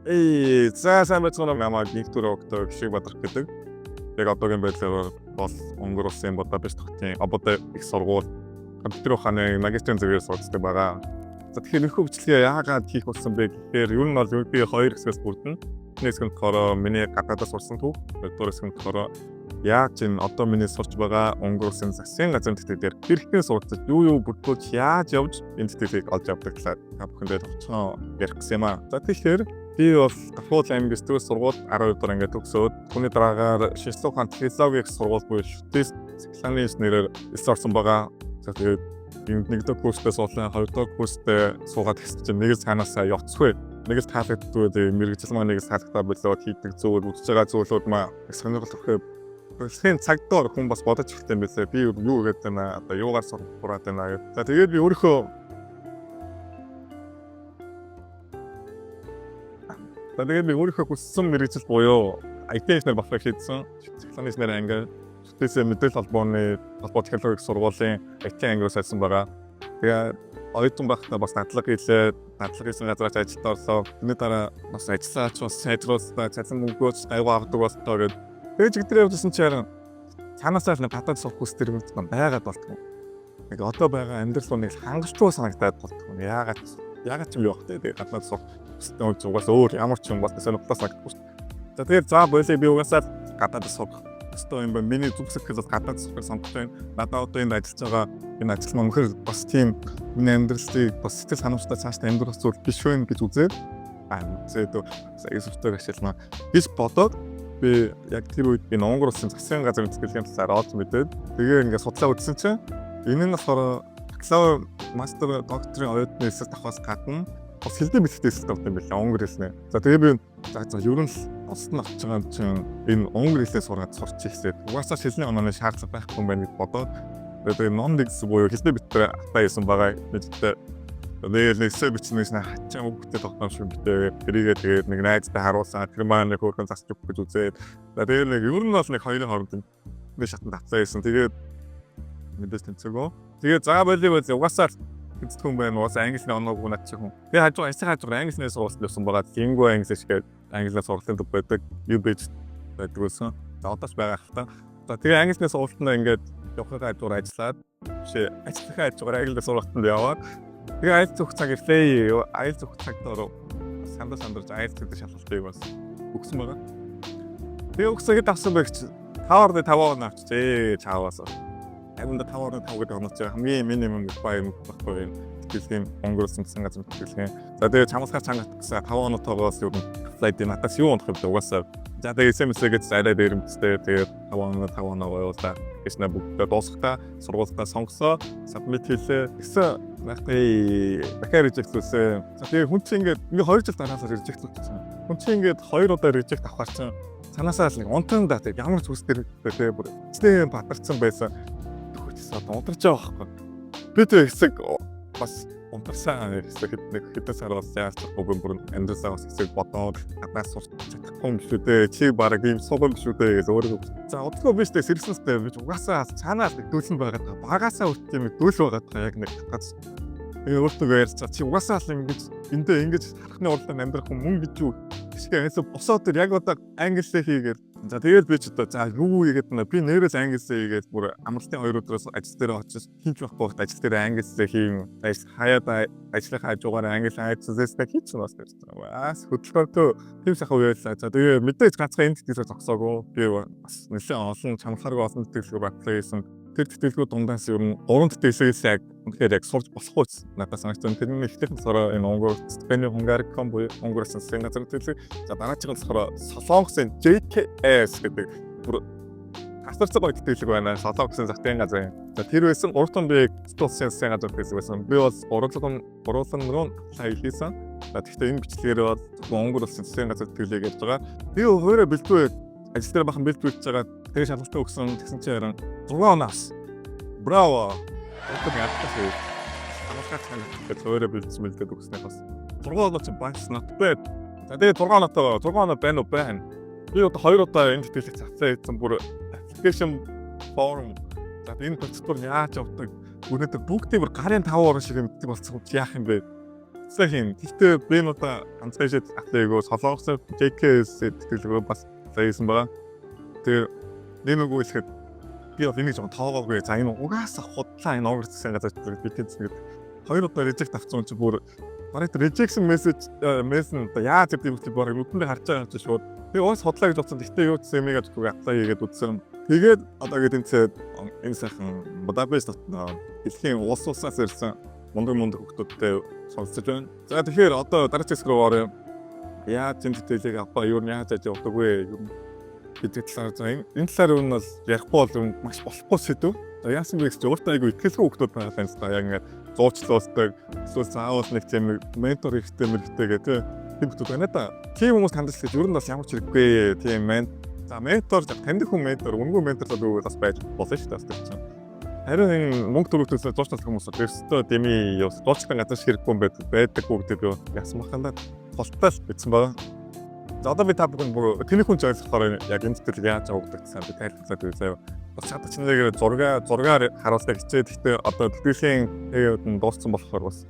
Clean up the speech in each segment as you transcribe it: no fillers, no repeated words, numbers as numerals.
За сайн байцгаана намайг Виктор Октоо гişиг Бадрах гэдэг. Яг одоогийн байдлаар бол Монгол Улсын Будапешт хотын Абуда их сургууль компьютер ухааны магистрийн зэрэгээр сурцдаг байгаа. За тэгэхээр нөхөө бичлэгээ яагаад хийх болсон бэ гэхээр ер нь бол би хоёр хэсгээс бүрдэн. Нэг хэсэг нь болохоор миний гадаадаас сурсан түүх, хоёрдугаар хэсэг нь болохоор яаж энэ одоо миний сурч байгаа Монгол Улсын засгийн газрын тэтгэлгээр хэрхэн сурцаж юу бүрдүүлж яаж явж энэ тэтгэлийг олж авдаг талаар та бүхэндээ товчхон ярих гэсэн юм аа. За тэгэхээр би бол Гafуул аймгийн сэтгүүл сургууль 12 дахь ангид төгсөөд түүний дараагаар Шинжлэх ухааны технологийн сургууль буюу шүтээс цэглэлийн инженерээр сурсан байгаа. За тэгээд нэг дахь курстээ суулаа, хоёр дахь курстээ суугаад гэсэн чинь нэг л цаанаасаа явцгүй. Нэг л таалагддгүй мэргэжил маань нэг л таалагдаа болоод хийдэг зүйл үзэж байгаа зүйлүүд маа сонирхол төрхөө Тэгсэн цагдаа хүн бас бодож ихтэй юм билээ. Би юу гэдэг байна? Одоо юугаар сурах бураад байна гэдэг. За тэгээд би өөрийнхөө хүссэн мэргэжил буюу IT инженер болохыг хийдсэн. Цэглэлийн инженер анги шүтээсээ мэдээлэл холбооны технологийн сургуулийн IT ангиас ажилласан байгаа. Тэгээд оюутан байхдаа бас дадлага хийлээ. Дадлага хийсэн газраас ажилд орлоо. Тэрний дараа бас ажиллаач бас сайжруулсан, цалин мөнгөөс аюул авдаг болтоо гэдэг. Тэгээд чигдэр явуулсан чи харин цаанаасаа л гадаад сурах хүс төр юм байгаад болтгоо. Нэг одоо байгаа амьдрал руу нэг хангалтгүй санагдаад болтгоо. Яагаад ч юм явах те. Тэгээд гадаад сурах хүстэй угаас өөр ямар ч юм бас сонирхолтой санагдахгүй шүү дээ. За тэгээд за болоо би угаасаа гадаад сурах өстой юм байна. Миний зүгсэхээс гадаад сурах сонирхолтой байна. Надад одоо энд ажиллаж байгаа энэ ажил маань өнөхөр бас тийм миний амьдралыг бас сэтгэл санамжтай цаашдаа амьдрах зүйл биш вэ гэж үзээд сая сүртэй ашиглана гэж бодоод би яг тэр үед би Монгол Улсын засгийн газрын тэтгэлгийн талаар олж мэдээд тэгээ ингээд судлаа үзсэн чинь энэ нь болохоор бакалавр, мастер, докторийн оюутны эсрэг давхаас гадна бас хэлний бэлтгэл эсрэг давт юм байна Монгол хэлнэ. За тэгээ би ер нь л босд нь авч байгаа чинь энэ Монгол хэлээ сургаад сурч ихсээд угаасаа хэлний онооны шаардлага байхгүй юм байна гэж бодоод тэгээ non-dex буюу хэлний бэлтгэл автаа хийсэн байгаа мэдээ. Тэгээд эсээ бичнээс хачаа бүгдээ тогтоомшгүй битээ. Тэрийгээ тэгээд нэг найзтай харуулсан. Тэр маань нэг хөөрхөн засч өгөх гэж үзээд. Тэгээд нэг ер нь бол нэг хоёрын хооронд нэг шатанд тавцаа хийсэн. Тэгээд мэдээж тэнцээгөө. Тэгээд за болив угаасаа хэцүү юм байна. Угаасаа англи хэлний оноогүй над чих хүн. Тэгээд хажуу хажуугаар англи хэлнээс сурсан байсан байгаа. Lingua English гэдэг англиар сургалтын төв байдаг. UBH байдаг байсан. За одоос байгаа хэл та. За тэгээд англи хэлнээс сургалтанд ингээд явахаа хажуугаар ажиллаад ажлынхаа хажуугаар англиар сургалтанд яваад тэгээ айл зүх цаг ирлээ. Айл зүх цагт ороо сандарч айл гэдэг шалгалтыг бас өгсөн байгаа. Тэгээ өгсөд авсан байх чи 5.5 он авчихжээ чааваас. Аминда 5.5 гэдэг онооч хамгийн минимум requirement баггүй юм. Тэтгэлгийн Монгол Улсын засгийн газрын тэтгэлгийн. За тэгээ чамсгаар чангат гэсэн 5 оноотойгоос юу апплайд надаас юу унах вэ угаасаа. За тэгээ SMS-ээс арай дээр юмцтэй тэгээ 5 оноо гоёлаа. Гэснэ бүгдээ дуусахтаа сургуультаа сонгосоо submit хийлээ. Гэсэн дахиад reject хийсэн. За тэгээ хүн чинь ингээд 2 жил дараасаа reject хийсэн. Хүн чинь ингээд 2 удаа reject авахар чинь цаанаасаа л нэг унтан даа тэгээ ямар ч үстэй тэгээ бүр эцнээ бадарсан байсан. Төгөөс одоо унтарч байгаа байхгүй. Би тэр хэсэг бас унтарсан хэсэг хэдэн сар бас яаж чадахгүй бүр амьдралаа бас хэсэг бодоод гадаас сурч чадахгүй юм шүү дээ. Чи баг ийм суулгал шүү дээ гэж өөрөө. За удахгүй биш дээ сервистэй би угаасаа цаанаас нэг дүүлэн байгаад байгаа. Багаасаа үрт юм дүүл байгаад байгаа яг нэг татгаж. Тэгээ өөртөө ярьж чаа чи угаасаа л ингэж эндээ ингэж харахны уралдаанд амьдрах хүн мөн гэж юу. Тэшгээ босоод тэр яг одоо англитэй хийгээд за тэгээд би ч одоо за юу хийгээд би нэрээс англитэй хийгээд бүр амралтын 2 өдрөөс ажил дээр очиж хинч байхгүй байхад ажил дээр англитэй хийн хаяад ажлынхаа хажуугаар англи хайцсаастай хийчихсэн бас гэж байна. Бас хөдөлгөөнтэй тийм сайхан уйлаа. За тэгээ мэдээж ганцхан энэ тэтгэлээр зогсоогүй. Би бас нэлээд олон чамхааргүй олон тэтгэлгээр батлаа хийсэн. Тэр тэтгэлгүүд дундаас ер нь 3 тэтгэлээс яг үнэхээр яг сурч болохгүй надад санагдсан. Тэрний ихтэйхэн болохоор энэ Монгол Степани Hungaricom буюу Монгол Улсын засгийн газрын тэтгэлэг. За дараагийн болохоор Солонгосын JKS гэдэг бүр тасарцаг гоё тэтгэлэг байна. Солонгосын засгийн газрын. За тэр байсан 3 том би Улсын засгийн газрын тэтгэлэг байсан. Би бол уруулан руу хийсэн. За тэгэхээр энэ бичлэгээр бол Монгол Улсын засгийн газрын тэтгэлэг ярьж байгаа. Би өөрөө бэлдвэ ажил дээр бахан бэлдвэлж байгаа. Тэгээ шалгалтаа өгсөн тэгсэн чинь харин 6 оноос. Браво. Одоо яалтаа. Хамаатай цаанаа өөрөө бэлдсэн мэлдээд өгснээ бас. 6 оноо чинь бас not bad. За тэгээ 6 оноо байна уу байна. Би одоо 2 удаа энэ тэтгэлэг цацаа хийсэн бүр application form. За энэ процедур яаж явдаг? Өнөөдөр бүгдийг бүр гарын 5 орон шиг мэддэг болсон чи яах юм бэ? сайн. Гэхдээ би энэ удаа ганцхан шийд атлайгөө солонгосын JKS тэтгэлгөө бас заяасан байгаа. Тэгээ нэг нөгөө хэлэхэд би бол энийг жоохон тоогоогүй. За энэ угаасаа худлаа энэ онгорцсан газар битээс нэг 2 удаа reject авсан чинь бүр барайт rejection message яаж гэдэг юм бэ баг нүдэндээ харж байгаа юм чинь шууд. Тэгээ уус худлаа гэж бодсон. Гэхдээ юу гэсэн юмыг аахгүй apply хийгээд үзсэн. Тэгээд одоогийн тэнцээ энэ сайхан Будапешт дотор дэлхийн улсаас ирсэн мундаг хүмүүстэй сонсож байна. За тэгэхээр одоо дараагийн хэсэг рүү оръё. Яаж энэ тэтгэлийг авах юу яаж яаж явдаг вэ? Гэдэг талаар за энэ талаар нь бол ярихгүй бол маш болохгүй сэдв. За яасан бэ гэж өөртөө айгүй ихтгэлгүй хүмүүс байгаа юм байна. Яг ингээд зуучлалдаг эсвэл заавал нэг тийм ментор хэрэгтэй мэрэгтэй гэдэг тийм хүмүүс байна да. Тийм хүмүүс хандаж гэж ер нь бас ямар ч хэрэггүй тийм за ментор таньдаг хүн ментор үнгүй ментор бол бас байж болно шүү дээ. Харин энэ мөнгө төрөлтөөс зуучлах хүмүүс өөрсдөө дэмий явуулж зуучлах газар хэрэггүй байдаггүй гэдэг би яасан бахандаа толтол бичсэн байгаа. За одоо би та бүхэн бүр тэний хүн зориулахаар яг энэ зүйл яаж явагддаг гэсэн би тайлбарлаад үзье. Бас чад чинээр зургаар харуулдаг хичээд гэхдээ одоо тэтгэлийн тэгээд нь дууссан болохоор бас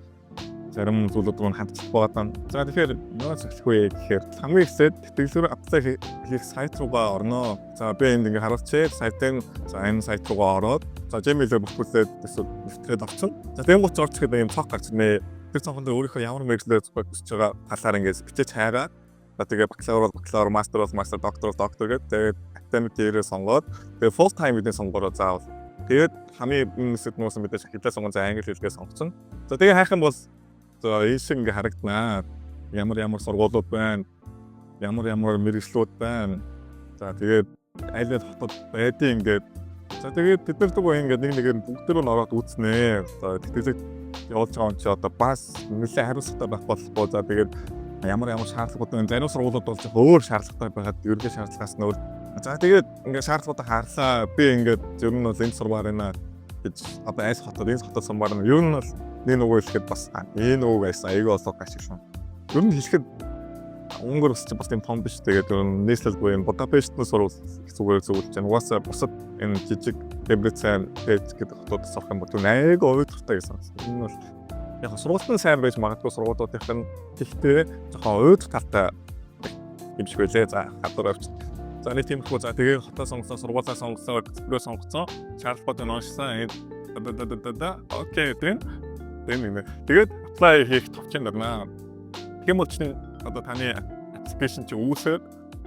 зарим зүйлүүд рүү хандчих байгаа. За тэгэхээр юу зөвлөх вэ гэхээр хамгийн эхлээд тэтгэлгээр apply хийх сайт руугаа орноо. За би энд ингээ харуулчихъя. Сайтын за энэ сайт руугаа ороод за Gmail-ээр бүртгүүлээд эсвэл нэвтрээд орчин. За тэгэн гоц орчиход юм цог гарч ирнэ. Тэр цогонд өөрийнхөө ямар мэргэжлээр зүгт хүсэж байгаа талаар ингээ бичиж хайгаад за тэгээ бакалавр, мастер, доктор гэдэг. Тэгээд academic career сонгоод тэгээ full time гэдэг сонгороо заавал. Тэгээд хамгийн үнэтэд нуусан мэдээж хэлээ сонгон за англи хэлгээ сонгоцсон. За тэгээ хайх юм бол за энэ шиг ингээ харагдана. Ямар сургуулиуд байна. Ямар мэргэжлүүд байна. За тэгээд аль хотод байдیں۔ Ингээд за тэгээд бид нар дгүй ингээд нэг бүгдээр нь ороод үүснэ. За тэтгэлэг явуулж байгаа юм чи одоо бас нэлээд хариуцлагатай байх болохгүй. За тэгээд ямар шаардлагууд байна. Зарим сургуулиуд бол өөр шаардлагатай байгаад ерөнхий шаардлагаас нь өөр. За тэгээд ингээд шаардлагуудаа харлаа. Би ингээд ер нь бол энэ сургууль байна гэж одоо айс хотод энэ хотод сумбар нь ер нь бол нэг нөгөө хэлэхэд бас энэ нөгөө айсан аягүй болоо гаш шүү. Ер нь хэлэхэд Унгар ус чинь бас тийм том биш. Тэгээд ер нь нийслэлгүй юм Будапештнээс сурвал зүгээр зөвлөж байна. Угаасаа бусад энэ жижиг Дебрецен гэдэг хотуудаас авах юм бол аягүй ойлгохтой гэсэн. Энэ бол яг сургуулийн сайн байж магадгүй сургуулиудынх нь гэхдээ жоохон өөд талтай юм шиг байлээ. За хадвар авч. За нэг тийм хөө за тэгээ хотоо сонгосон, сургуулаа сонгосон, төсвөрөө сонгосон, шаардлагуудыг онцлсан. Окей тийм. Тэгээд apply хийх товчхон байна. Тэгм бол чинь одоо таны application чи үүсээд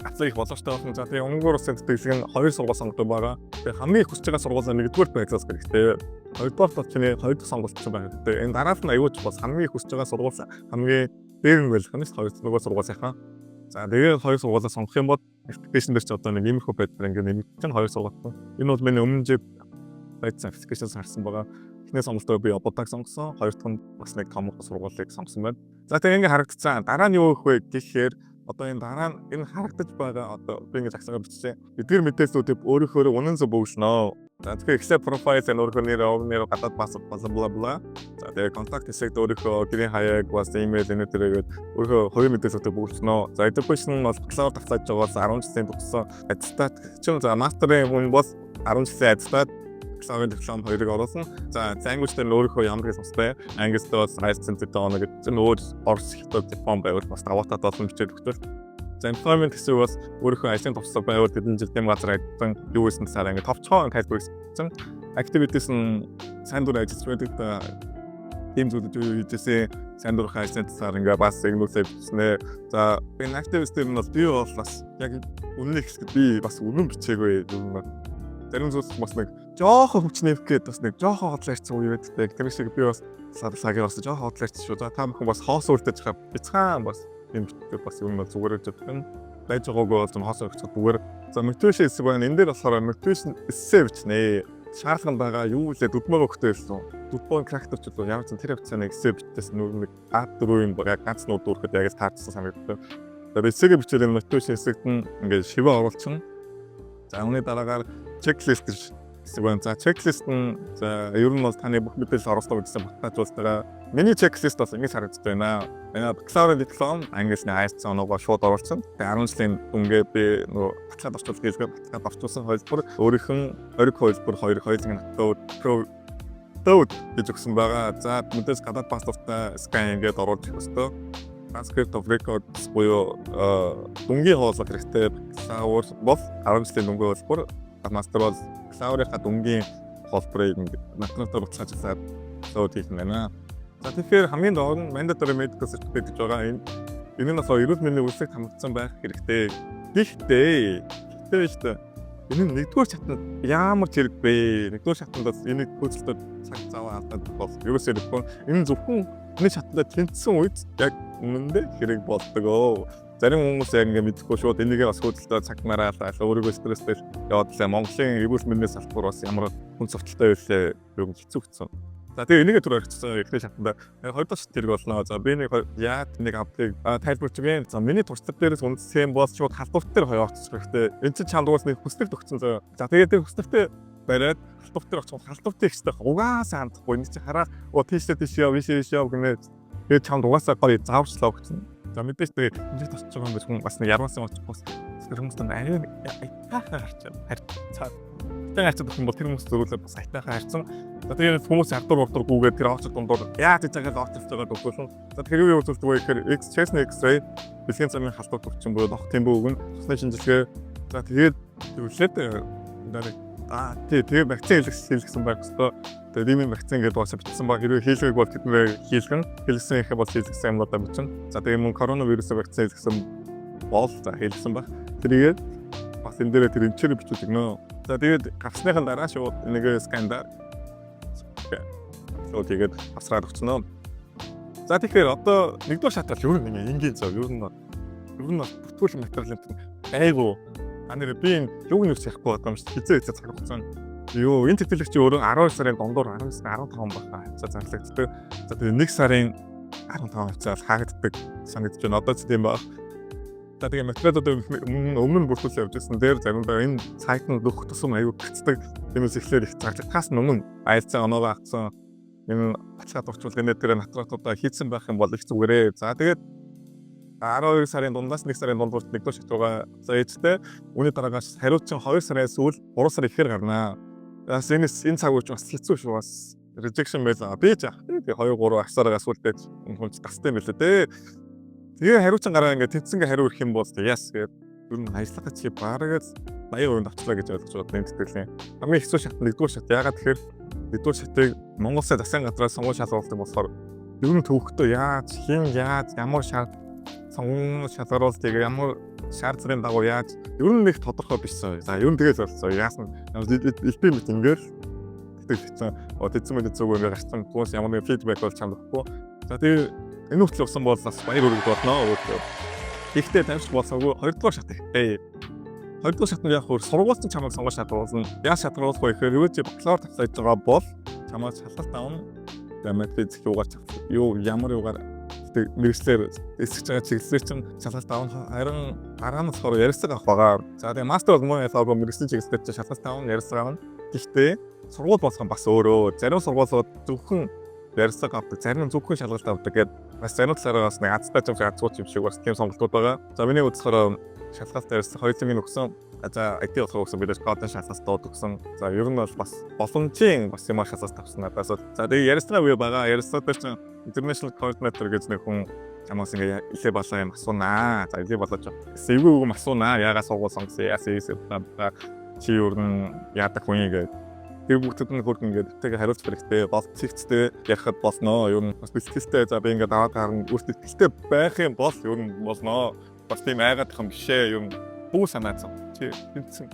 apply хийх боломжтой болно. За тэгээ Унгар улсын тэтгэлэг нь 2 сургууль сонгодог байгаа. Тэгээ хамгийн их хүсэж байгаа сургуулаа 1-р байцаас хэрэгтэй. 2-р товчны 2 дахь сонголт чинь байна. Тэгээ энэ дараалал нь аюулч бас хамгийн их хүсэж байгаа сургууль хамгийн дээр нь байх нь 2 нөгөө сургуулийнхаа. За тэгээ 2 сургуулаа сонгох юм бол application дээр ч одоо нэг иймэрхүү байдлаар ингээд нэмэгдсэн 2 сургууль. Энэ бол миний өмнө жив байцсан application харсан байгаа. Эхний сонголтоо би Будаг сонгосон, хоёр дахь нь бас нэг том сургуулийг сонгосон байна. За тэгээ ингээ харагдсан. Дараа нь юу их вэ гэхээр одоо энэ дараа нь энэ харагдаж байгаа одоо би ингээ загсаага бичсэн. Эдгээр мэдээллүүдийг өөрийнхөө үнэн зөв бөгшнөө. За тэгэхээр ихлэ профайл and өөрийнхөө нэр гадаад пассворд бла бла. За тэгээ контакт хэсэгт өөрийнхөө гэрийн хаяг, бас имэйл энэ төрөйгээд өөрийнхөө хувийн мэдээллүүдийг бөгшнөө. За education бол бакалавр таслаж байгаас 10 жилийн төгссөн аттестат чинь за мастерын хүн бол 10 жилийн аттестат клавын диплом хоёрыг оруулсан. За language дээр өөрийнхөө ямар гэсэн устай англист бол IELTS диплом гэдэг чинь өөр орс хятад диплом байвал бас даваатаад олон хичээл өгдөг. За employment гэсэн бас өөрийнхөө ажлын тусалж байвал тэдэн жил дэм газар ажилласан юу гэсэн цаараа ингээд товчхон тайлбарлсан. Activities нь сайн дур ажиллаж байдаг та тийм зүйлүүд юу хийжсэн сайн дурх ажлын цаар ингээд бас игнүүлээ бичснэ. За энэ activist дээр нь бас би бол бас яг үнэн ихсэд би бас үнэн бичээгүй юм байна. Зарим зүйлс бас нэг жоохон хүчнэв гээд бас нэг жоохон хотлоорчсан үе байдаг. Тэр шиг би бас сагийн бас жоохон хотлоорчсан шүү. За та бүхэн бас хоос өөртөж хаа бицхан бас юм битээ бас юм зүгээр жигхэн байж байгаагүй бол хоос өгч зүгээр. За motivation хэсэг байна. Энэ дээр болохоор motivation эссе бичнэ. Шаардлаганд байгаа юу үлээ дүдмөө өгөхтэй байсан. Дүдмөө character-чуд ямар ч тэр хавцааны эссе бичээс нэг А4-ийн яг ганц нууд дүүрэхэд яг л таарсан санагдав. За эссегээ бичээд motivation хэсэгт нь ингээд шивээ оруулчихна. За үүний дараагаар checklist гэсэн байна. За checklist нь за ер нь бол таны бүх мэдээлэл оруулсан гэсэн баталгаажуулалтаа миний checklist бас ингэж харагддаг байна. Манай бакалаврын диплом ангlisны IELTS оногоо шууд оруулсан. Тэгээ 10 жилийн дүнгээ би нөгөө баталгаад орчуулсан хэлгээ баталгаад орчуулсан хөлбөр өөрийнх нь ориг хөлбөр хоёр хоёулын натаа Cloud гэж өгсөн байгаа. За мэдээж гадаад паспорттай scan ингээд оруулах ёстой. Transcript of records буюу дүнгийн хуулах хэрэгтэй. Cloud бол 10 жилийн дүнгийн хуулбар, master бол Cloud-ийнхаа дүнгийн хуулбарыг натнуудаар баталгаажуулаад Cloud хийх юм байна. За тэгэхээр хамгийн доор нь mandatory medical certificate гэж байгаа. Энэ нь болохоор эрүүл мэндийн үйлчлэгт хамрагдсан байх хэрэгтэй. Гэхдээ шүү дээ. Энэ нь нэгдүгээр шатнд ямар ч хэрэг бэ? Нэгдүгээр шатнд бас энийг хөөцөлтөд цаг зав алдаад бол ерөөсөө хэрэггүй. Энэ зөвхөн энэ шатнд тэнцсэн үед яг үнэндээ хэрэг болдог. Зарим хүмүүс яг ингэ мэдэхгүй шууд энийгээ бас хөөцөлтөд цаг нараалаа өөрийгөө стресстэй яваад лээ. Монголын эрүүл мэндийн салбар бас ямар хүн цогцолтой байлээ. Юу хэцүү хэцүү. За тэгээ энийгээ түр орчихсон ихний шатнд хоёр дахь шат хэрэг болно. За би нэг яад нэг авдгийг тайлбарч өгье. За миний туршлага дээрээс үндсэн бол шууд халдварт дээр хоёрооцох хэрэгтэй. Энэ чинь чамд уус нэг хүсэлт өгсөн зөө. За тэгээ тэр хүсэлтээ бариад халдварт дээр очих халдвартыг ихтэй угаасаа хандахгүй. Энд чинь хараа тийшээ тийш яв гэнэ. Тэгээ чамд угаасаа гоё зааварчлаа өгсөн. За мэдээж тэгээ энэ тосч байгаа юм биш хүн бас нэг ярмаас очих бас тэр хүмүүст арай айтаахан харчаад цаа хайрцаг болох юм бол тэр хүмүүс зөвлөд бас айтаахан хайрцсан. За тэгээд хүмүүс ардуур гүүгээд тэр очих дундуур яаж хийж байгааг очих цагаад өгсөн. За тэр юу үзүүлдэг вэ гэхээр chest X-ray бэлгийн замын халдвар төвчин буюу нох тэмбүү өгнө. Цусны шинжилгээ. За тэгээд зөвлөд тэгээ вакцин хийлгэсэн байх хэвээр. Тэгээд ийм вакцин гэдэг бас бичсэн баг. Хэрвээ хийлгэг бол тэднээ хийлгсэн их бол хийлгэсэн юмудаа бичнэ. За тэгээд мөн коронавирус вакцин хийлгэсэн бол за хийлгэсэн баг. Тэрийгээ бас энэ дээрээ тэр эмчээр бичиж өгнө. За тэгээд гарсныхан дараа шууд энийг скандар. Тэгээд басраад өгчнө. За тэгэхээр одоо нэгдүгээр шатал ер нь ингээ энгийн зав ер нь бүтгүүл материалын айгу анир би юуг нь ярьхгүй байгаа юм шиг хизээ цаг хугацаанд юу энэ тэтгэлэг чи өөрөө 12 сарын дундуур 19-15 байна. За зарлагддаг. За тэгээд 1 сарын 15-нд хаагддаг санагдаж байна. Одоо ч тийм баг. За тэгээд материалууд өмнө нь бүртгүүлээ явж байсан. Дээр заримдаа энэ сайтанд нөх тусам аюу гацдаг. Тиймээс ихлээр их зарлагдахаас өмнө айлцаа оноогоо авсан энэ баталгаад орчуулгын дээр натратуудаа хийцэн байх юм бол их зүгээрээ. За тэгээд 12 сарын дундаас 1 сарын дундуур нэгдүгээр шат байгаа. За ээжтэй үүний дараагаас хариуцсан 2 сарын сүүл 3 сар ихээр гарнаа. Бас энэ цаг үеч бас хэцүү шүү бас. Rejection байла. Би жаах. Тэгээ 2 3 асараа сүлдээ хүн тастай юм билээ дээ. Тэгээ хариуцсан гараа ингээд тэнцэнгээ хариу ирэх юм бол яас гээд ер нь ажиллагаа чи бараг 80% авчлаа гэж ойлгож байгаа энэ тэтгэлийн. Хамгийн хэцүү шат нэгдүгээр шат. Яагаад тэгэхээр нэгдүгээр шатыг Монгол Улсын засгийн газраас сонгуул шалгуулдаг болохоор ер нь төвхтөө яаж ямар сонгон шалгаруултыг ямар шаардлын дагуу яаж ер нь нэг тодорхой биш сая. За ер нь тэгээс болсон. Яасан элбэ мэт ингээл тэгсэн мэдээ зүгээр ингээд гарсан хүмүүс ямар нэг фидбек бол чамд өгөхгүй. За тэгээ энэ хүртэл явсан бол бас баяр үргэлж болно. Гэхдээ тамирч болсоогүй 2 дугаар шат ихтэй. 2 дугаар шатнд яг хөр сургуультай чамайг сонгож шалгуулна. Яаж шалгаруулах вэ гэхээр юу ч бакалавр тавьж байгаа бол чамайг шалгалт авна. Тэгээд физик ямар юугаар мэргэжлэр эсэж байгаа чиглэлээр чинь шалгалт авах харин араанаас хор ярьцаг авах байгаа. За тэгээ мастер бол мөн ялгаагүй мэргэжлийн чиглэлээр чинь шалгалт авах ярьцаг авна. Гэхдээ сургууль болгон бас өөрөө. Зарим сургуулиуд зөвхөн ярьцаг авдаг, зарим нь зөвхөн шалгалт авдаг гэдэг бас зарим талаараа бас нэг азтай ч азгууч юм шиг бас тийм сонголтууд байгаа. За миний үзэхээр шалгалт ярьцаг хоёулын өгсөн. За IT болохоор өгсөн бидээс кодын шалгалт дууд өгсөн. За ер нь бол бас боломжийн бас юм шалгалт авсан надаас. За тэгээ ярьцгаа үе байгаа. Ярьцгаа дээр чинь international coordinator гэж нэг хүн чамаас ингээ илээ болоо юм асуунаа. За илээ болооч. Сэвгүй юм асуунаа. Яагаад сургууль сонгосон? Яасаа чи ер нь яадаг хүн юм гээд. Тэр бүгдэд нь хөргөн ингээд тэгээ хариулт хэрэгтэй. Болт цэгцтэй ярихад болно. Ер нь бас бэлтгэлтэй. За би ингээд аваад гарна. Өөртөө бэлтгэлтэй байх юм бол ер нь болно. Бас тийм айгаад их юм бишээ. Ер нь бүү санаацсан. Чи тэнцэн.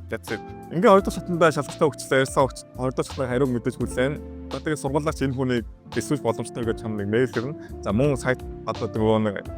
That's it. Ингээ 2 дахь шатнд шалгалтаа өгчлээ. Ярьсан өгч 2 дахь шатны хариуг мэдээж хүлээн. За тэгээ сургуулаач энэ хүнийг эсвэл боломжтой гэж чамд мэйл хэрнэ. За мөн сайт одоо нөгөө нэг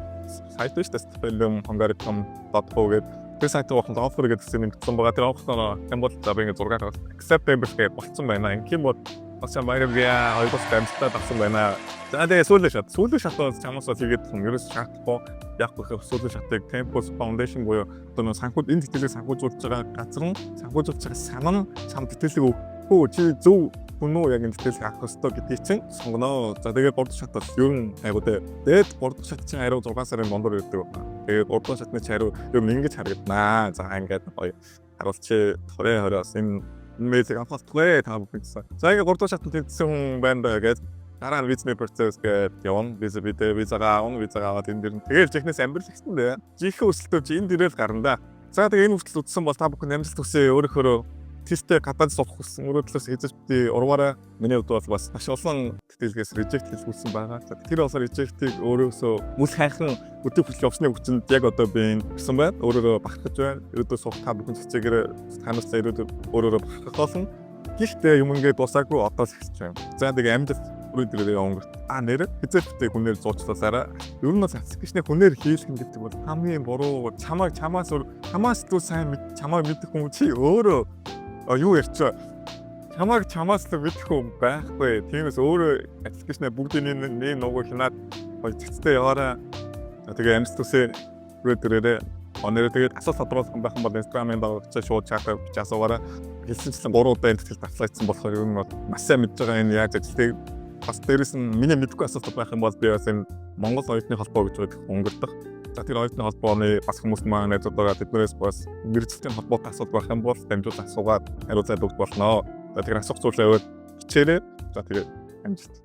сайт биш testpelum.com.co гэдэг тэр сайтыг ухаан offer гэдэг хэсэг нэмэгдсэн байгаа. Тэр offer-оор юм бол за би ингээ зургаар acceptable гэж болцсон байна. Ингээм бол бас юм баяргая 2 дахь дамжтаа авсан байна. За тэгээ сүүлийн шат бол чамаас хийгээд юм ерөөс шаардахгүй. Яг гэх сүүлийн шатыг Tempus Foundation буюу одоо санхуд энэ тэтгэлийг санхүүжүүлж байгаа газар нь санхүүжүүлж байгаа сан нь чам тэтгэлийг өгөхгүй чи зөв хүн үү яг энэ тэтгэлийг авах ёстой гэдгийг чинь сонгоно. За тэгээ 3 дахь шат бол ер нь айгуу дээ. Тэгээд 3 дахь шат чинь хариу 6 сарын дундуур ирдэг байна. Тэгээд 3 дахь шатны хариу ер нь ингэж харагдана. За ингээд гоё харуулчи 2020-оос энэ Имэйлийг анхаалтгүй та бүхэн гэсэн. За ингээ 3 дахь шатнд тэнцсэн хүн байна даа гэж дараа нь визний процесс гээд явна. Визагаа авна, визагаа аваад энэ дэр нь тэгэл жихнээс амьдрал гэсэн дээ. Жинхэнэ өрсөлдөө чи энэ дээрэл гарна да. За тэгээ энэ хүртэл үдсэн бол та бүхэн амжилт хүсье. Өөрөөр тесттэй гадаад суух гэсэн өөрөө талаас эзэжтэй урмаараа миний хувьд бол бас маш олон тэтгэлгээс reject хийлгүүлсэн байгаа. За тэр болохоор reject-ийг өөрөөсөө мөл хайхан өдөө хүртэл явсны хүчинд яг одоо би ирсэн байна. Өөрөөрөө бахархаж байна. Ерөөдөө суух та бүхэн цэцэгээр танаас ерөөдөө өөрөөрөө бахархах болно. Гэхдээ юм ингээд босаагүй одоо л эхэлж байна. За тэгээ амжилт бүрийн дээрээ өнгөрт. Нэр хизээтэй хүнээр зуучлаасаараа ер нь бол аппликейшнийг хүнээр хийлгэх гэдэг бол хамгийн буруу. Чамаас л сайн чамайг мэдэх хүн чи өөрөө юу ярьчаа. Чамаас л мэдэх хүн байхгүй. Тиймээс өөрөө аппликейшнээ бүгдийг нэг нугаа хянаад цэцтэй яваараа. Тэгээ амжилт төсөө бүрээрээ оноор тэгээд асуулт тодруулах юм байх юм бол Instagram-ын дагагчаа шууд чатаар бич асуугаараа хэлсэнчлэн 3 удаа энэ тэтгэл давталцсан болохоор ер нь маш сайн мэдж байгаа энэ яаж ажилтгийг бас дээрэс нь миний мэдгүй асуулт байх юм бол би бас энэ Монгол оюутны холбоо гэж байдаг өнгөрдөг. За тэр оюутны холбооны бас хүмүүс маань найзууд байгаа тэднээс бас мэргэжилтийн холбоотой асуулт байх юм бол дамжуулан асуугаад хариулцаад өгч болно. За тэр асуух зүйлээ хичээрээ. За тэгээ амжилт.